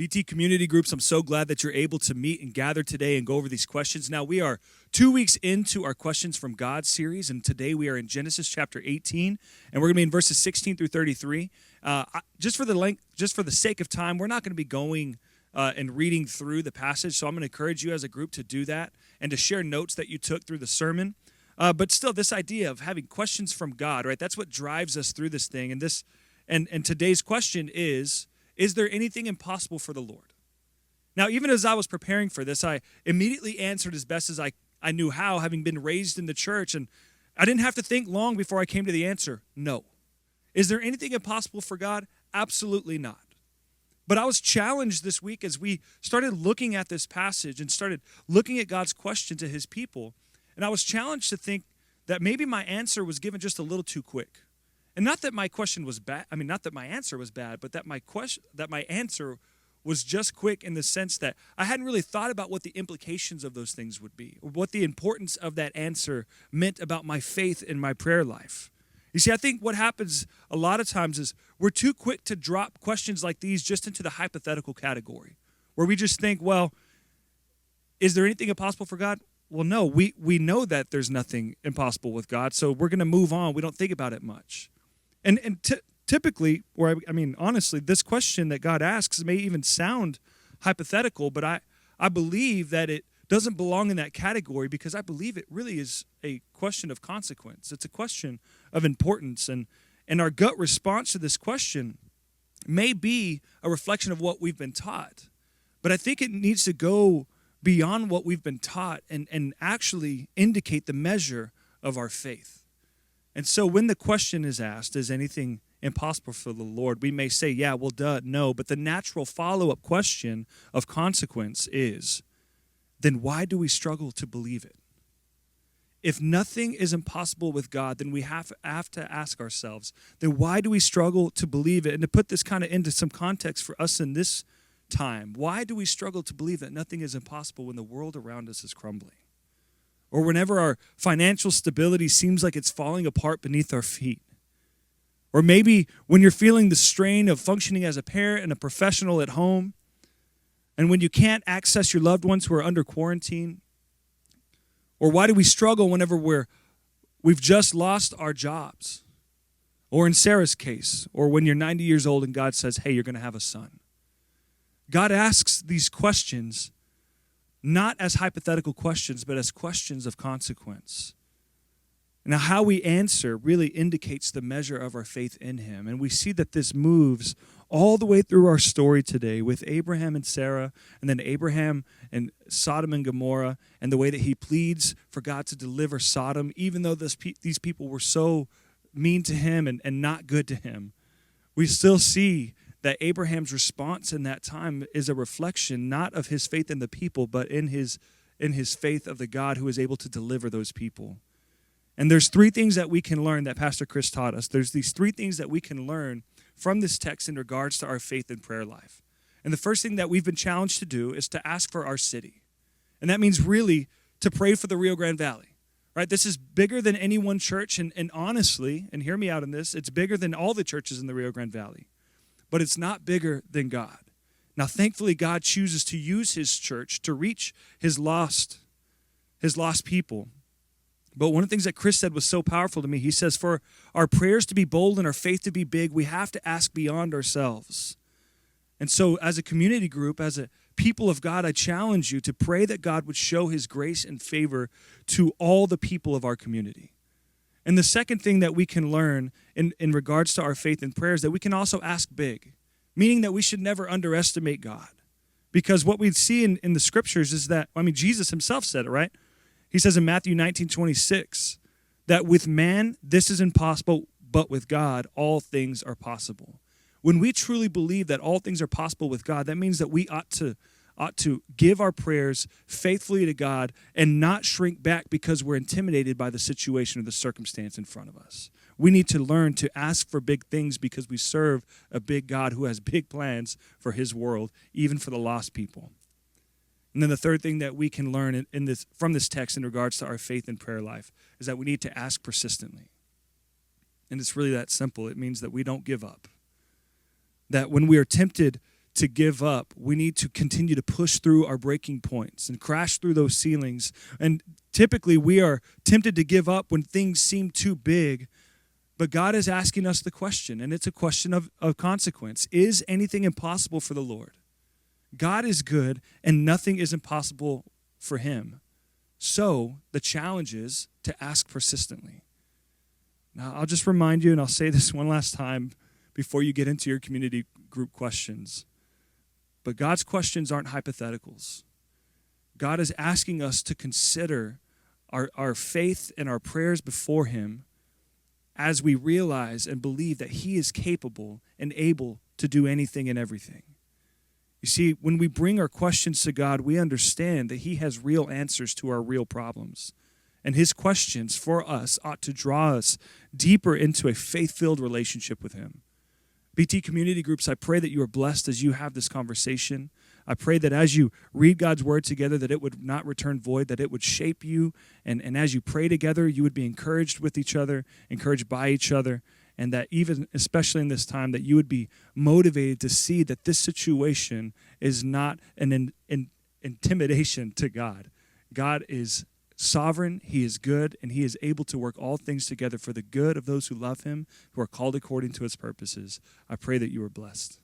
BT Community Groups, I'm so glad that you're able to meet and gather today and go over these questions. Now, we are 2 weeks into our Questions from God series, and today we are in Genesis chapter 18, and we're going to be in verses 16 through 33. Just for the sake of time, we're not going to be going and reading through the passage, so I'm going to encourage you as a group to do that and to share notes that you took through the sermon. But still, this idea of having questions from God, right? That's what drives us through this thing. And today's question is there anything impossible for the Lord? Now, even as I was preparing for this, I immediately answered as best as I knew how, having been raised in the church, and I didn't have to think long before I came to the answer, no. Is there anything impossible for God? Absolutely not. But I was challenged this week as we started looking at this passage and started looking at God's question to his people, and I was challenged to think that maybe my answer was given just a little too quick. And not that my question was bad, not that my answer was bad, but that my answer was just quick in the sense that I hadn't really thought about what the implications of those things would be, or what the importance of that answer meant about my faith in my prayer life. You see, I think what happens a lot of times is we're too quick to drop questions like these just into the hypothetical category, where we just think, well, is there anything impossible for God? Well, no, we know that there's nothing impossible with God, so we're going to move on. We don't think about it much. And typically, honestly, this question that God asks may even sound hypothetical, but I believe that it doesn't belong in that category because I believe it really is a question of consequence. It's a question of importance, and our gut response to this question may be a reflection of what we've been taught, but I think it needs to go beyond what we've been taught and actually indicate the measure of our faith. And so when the question is asked, is anything impossible for the Lord? We may say, yeah, well, duh, no. But the natural follow-up question of consequence is, then why do we struggle to believe it? If nothing is impossible with God, then we have to ask ourselves, then why do we struggle to believe it? And to put this kind of into some context for us in this time, why do we struggle to believe that nothing is impossible when the world around us is crumbling? Or whenever our financial stability seems like it's falling apart beneath our feet. Or maybe when you're feeling the strain of functioning as a parent and a professional at home, and when you can't access your loved ones who are under quarantine. Or why do we struggle whenever we've just lost our jobs? Or in Sarah's case, or when you're 90 years old and God says, hey, you're going to have a son. God asks these questions not as hypothetical questions, but as questions of consequence. Now, how we answer really indicates the measure of our faith in him. And we see that this moves all the way through our story today with Abraham and Sarah, and then Abraham and Sodom and Gomorrah, and the way that he pleads for God to deliver Sodom, even though these people were so mean to him and not good to him. We still see that Abraham's response in that time is a reflection not of his faith in the people, but in his faith of the God who is able to deliver those people. And there's three things that we can learn that Pastor Chris taught us. There's these three things that we can learn from this text in regards to our faith and prayer life. And the first thing that we've been challenged to do is to ask for our city. And that means really to pray for the Rio Grande Valley. Right? This is bigger than any one church, and honestly, and hear me out on this, it's bigger than all the churches in the Rio Grande Valley. But it's not bigger than God. Now, thankfully, God chooses to use his church to reach his lost people. But one of the things that Chris said was so powerful to me, he says, for our prayers to be bold and our faith to be big, we have to ask beyond ourselves. And so as a community group, as a people of God, I challenge you to pray that God would show his grace and favor to all the people of our community. And the second thing that we can learn in regards to our faith and prayer is that we can also ask big, meaning that we should never underestimate God. Because what we see in the scriptures is that, Jesus himself said it, right? He says in Matthew 19:26 that with man this is impossible, but with God all things are possible. When we truly believe that all things are possible with God, that means that we ought to give our prayers faithfully to God and not shrink back because we're intimidated by the situation or the circumstance in front of us. We need to learn to ask for big things because we serve a big God who has big plans for his world, even for the lost people. And then the third thing that we can learn from this text in regards to our faith and prayer life is that we need to ask persistently. And it's really that simple. It means that we don't give up. That when we are tempted to give up. We need to continue to push through our breaking points and crash through those ceilings. And typically we are tempted to give up when things seem too big, but God is asking us the question, and it's a question of consequence. Is anything impossible for the Lord? God is good, and nothing is impossible for him. So the challenge is to ask persistently. Now, I'll just remind you, and I'll say this one last time before you get into your community group questions. But God's questions aren't hypotheticals. God is asking us to consider our faith and our prayers before him as we realize and believe that he is capable and able to do anything and everything. You see, when we bring our questions to God, we understand that he has real answers to our real problems. And his questions for us ought to draw us deeper into a faith-filled relationship with him. BT Community Groups, I pray that you are blessed as you have this conversation. I pray that as you read God's word together, that it would not return void, that it would shape you. And as you pray together, you would be encouraged with each other, encouraged by each other, and that even, especially in this time, that you would be motivated to see that this situation is not an intimidation to God. God is sovereign, he is good, and he is able to work all things together for the good of those who love him, who are called according to his purposes. I pray that you are blessed.